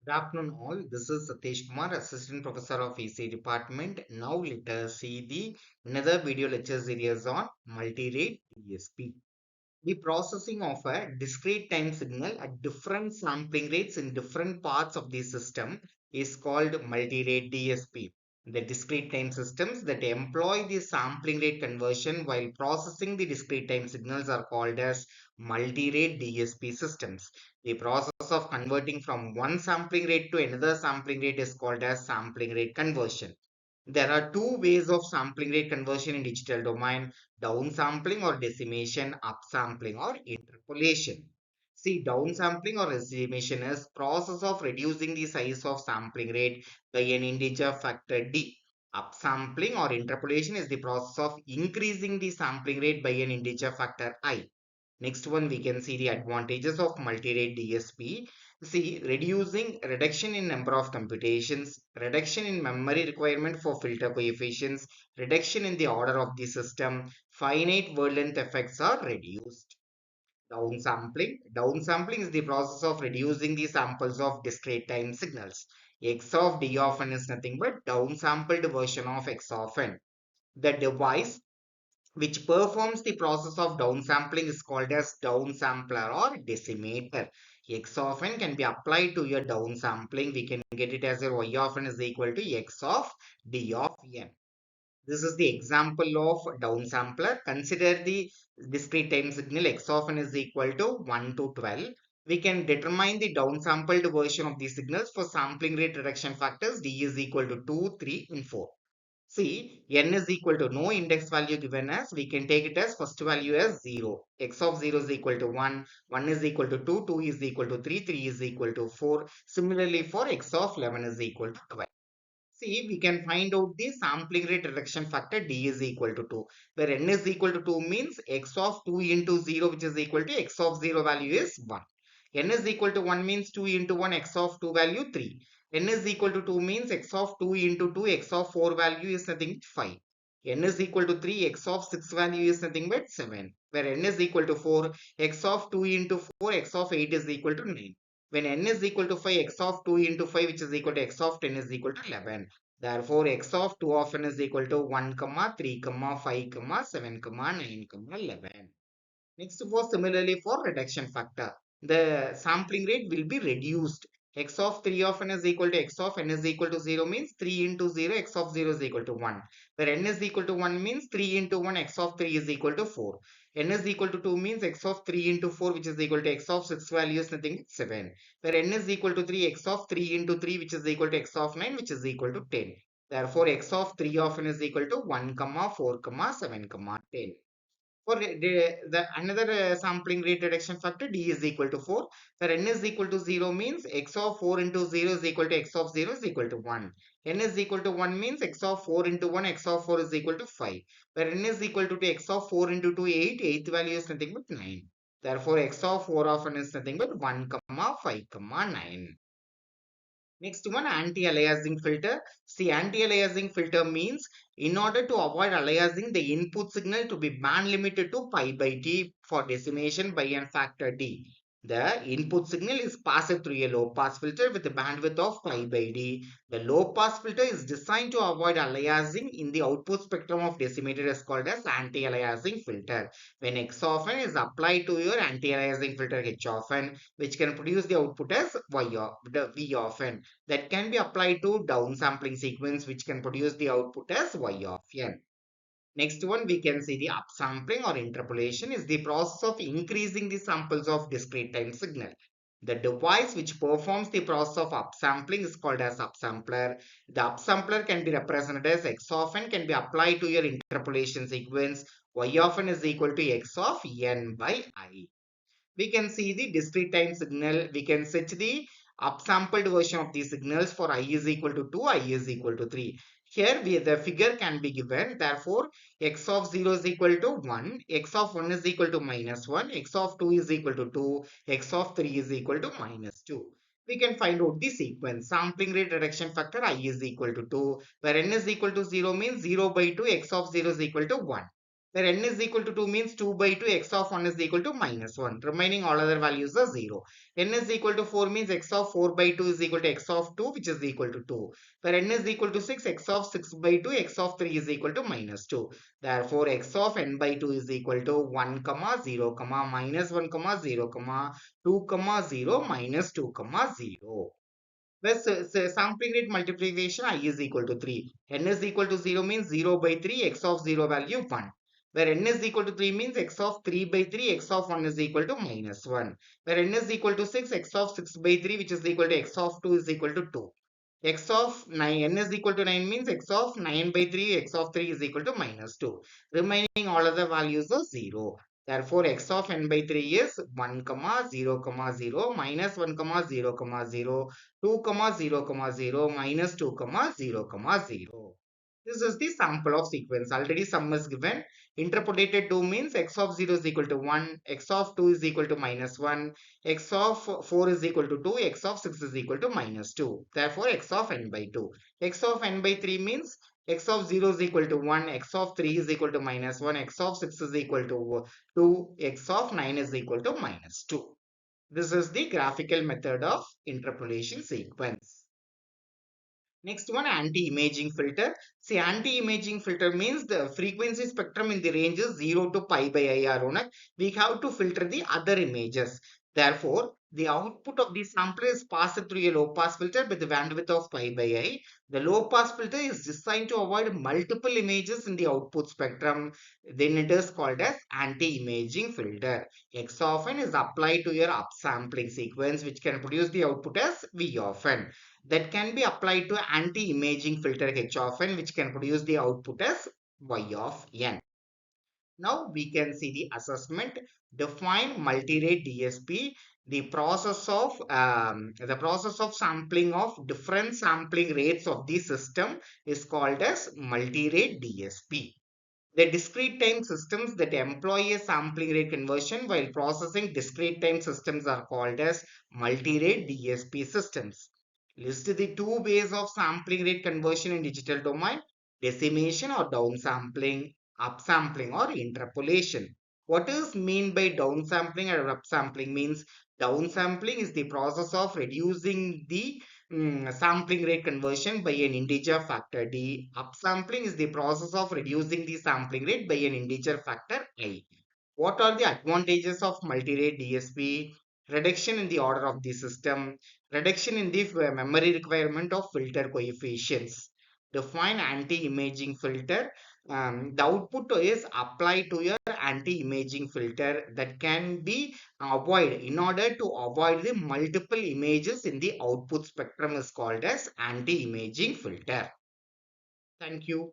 Good afternoon, all. This is Satish Kumar, Assistant Professor of EC Department. Now let us see the another video lecture series on multirate DSP. The processing of a discrete time signal at different sampling rates in different parts of the system is called multirate DSP. The discrete time systems that employ the sampling rate conversion while processing the discrete time signals are called as multirate DSP systems. The process of converting from one sampling rate to another sampling rate is called as sampling rate conversion. There are two ways of sampling rate conversion in digital domain: downsampling or decimation, upsampling or interpolation. See, downsampling or decimation is process of reducing the size of sampling rate by an integer factor d. Upsampling or interpolation is the process of increasing the sampling rate by an integer factor I. Next one, we can see the advantages of multi-rate DSP. See, reduction in number of computations, reduction in memory requirement for filter coefficients, reduction in the order of the system, finite word length effects are reduced. Downsampling is the process of reducing the samples of discrete time signals. X of d of n is nothing but downsampled version of x of n. The device which performs the process of downsampling is called as downsampler or decimator. X of n can be applied to your downsampling. We can get it as a y of n is equal to x of d of n. This is the example of downsampler. Consider the discrete time signal x of n is equal to 1 to 12. We can determine the downsampled version of the signals for sampling rate reduction factors d is equal to 2, 3 and 4. See, n is equal to no index value given as, we can take it as first value as 0. X of 0 is equal to 1, 1 is equal to 2, 2 is equal to 3, 3 is equal to 4. Similarly, for x of 11 is equal to 12. See, we can find out the sampling rate reduction factor d is equal to 2, where n is equal to 2 means x of 2 into 0, which is equal to x of 0 value is 1. N is equal to 1 means 2 into 1, x of 2 value 3. N is equal to 2 means x of 2 into 2, x of 4 value is nothing but 5. N is equal to 3, x of 6 value is nothing but 7. Where n is equal to 4, x of 2 into 4, x of 8 is equal to 9. When n is equal to 5, x of 2 into 5, which is equal to x of 10 is equal to 11. Therefore, x of 2 of n is equal to 1, 3, 5, 7, 9, 11. Next, for similarly for reduction factor, the sampling rate will be reduced. X of 3 of n is equal to x of n is equal to 0 means 3 into 0, x of 0 is equal to 1. Where n is equal to 1 means 3 into 1, x of 3 is equal to 4. N is equal to 2 means x of 3 into 4, which is equal to x of 6 value is nothing but 7. Where n is equal to 3, x of 3 into 3, which is equal to x of 9, which is equal to 10. Therefore, x of 3 of n is equal to 1, 4, 7, 10. For the another sampling rate reduction factor d is equal to 4, where n is equal to 0 means x of 4 into 0 is equal to x of 0 is equal to 1. N is equal to 1 means x of 4 into 1, x of 4 is equal to 5. Where n is equal to x of 4 into 2, 8, eighth value is nothing but 9. Therefore, x of 4 of n is nothing but 1, 5, 9. Next one, anti-aliasing filter. See, anti-aliasing filter means in order to avoid aliasing the input signal to be band limited to pi by d for decimation by a factor d. The input signal is passed through a low pass filter with a bandwidth of pi by d. The low pass filter is designed to avoid aliasing in the output spectrum of decimator is called as anti-aliasing filter. When x of n is applied to your anti-aliasing filter h of n, which can produce the output as v of n, that can be applied to downsampling sequence, which can produce the output as y of n. Next one, we can see the upsampling or interpolation is the process of increasing the samples of discrete time signal. The device which performs the process of upsampling is called as upsampler. The upsampler can be represented as x of n can be applied to your interpolation sequence. Y of n is equal to x of n by I. We can see the discrete time signal. We can set the upsampled version of the signals for I is equal to 2, I is equal to 3. Here the figure can be given. Therefore, x of 0 is equal to 1, x of 1 is equal to minus 1, x of 2 is equal to 2, x of 3 is equal to minus 2. We can find out the sequence. Sampling rate reduction factor I is equal to 2, where n is equal to 0 means 0 by 2, x of 0 is equal to 1. where n is equal to 2 means 2 by 2 x of 1 is equal to minus 1. Remaining all other values are 0. N is equal to 4 means x of 4 by 2 is equal to x of 2, which is equal to 2. Where n is equal to 6, x of 6 by 2, x of 3 is equal to minus 2. Therefore, x of n by 2 is equal to 1, comma 0, comma minus 1, comma 0, comma 2, comma 0, minus 2, comma 0. Where sampling rate multiplication I is equal to 3. N is equal to 0 means 0 by 3, x of 0 value 1. Where n is equal to 3 means x of 3 by 3, x of 1 is equal to minus 1. Where n is equal to 6, x of 6 by 3, which is equal to x of 2 is equal to 2. X of 9, n is equal to 9 means x of 9 by 3, x of 3 is equal to minus 2. Remaining all other values are 0. Therefore, x of n by 3 is 1, comma 0, comma 0, minus 1, comma 0, comma 0, 2, comma 0, comma 0, minus 2, comma 0, comma 0. This is the sample of sequence. Already sum is given. Interpolated 2 means x of 0 is equal to 1, x of 2 is equal to minus 1, x of 4 is equal to 2, x of 6 is equal to minus 2. Therefore, x of n by 2. X of n by 3 means x of 0 is equal to 1, x of 3 is equal to minus 1, x of 6 is equal to 2, x of 9 is equal to minus 2. This is the graphical method of interpolation sequence. Next one, anti-imaging filter. See, anti-imaging filter means the frequency spectrum in the range is 0 to pi by I R. We have to filter the other images. Therefore, the output of the sampler is passed through a low pass filter with the bandwidth of pi by I. The low pass filter is designed to avoid multiple images in the output spectrum. Then it is called as anti-imaging filter. X of n is applied to your upsampling sequence, which can produce the output as V of n. That can be applied to anti-imaging filter H of n, which can produce the output as Y of n. Now we can see the assessment. Define multirate DSP. The process of sampling of different sampling rates of the system is called as multirate DSP. The discrete time systems that employ a sampling rate conversion while processing discrete time systems are called as multi-rate DSP systems. List the two ways of sampling rate conversion in digital domain: decimation or downsampling, upsampling or interpolation. What is mean by downsampling or upsampling means downsampling is the process of reducing the sampling rate conversion by an integer factor d. Upsampling is the process of reducing the sampling rate by an integer factor I. What are the advantages of multi-rate DSP? Reduction in the order of the system, reduction in the memory requirement of filter coefficients. Define anti-imaging filter. The output is applied to your anti-imaging filter that can be avoid in order to avoid the multiple images in the output spectrum is called as anti-imaging filter. Thank you.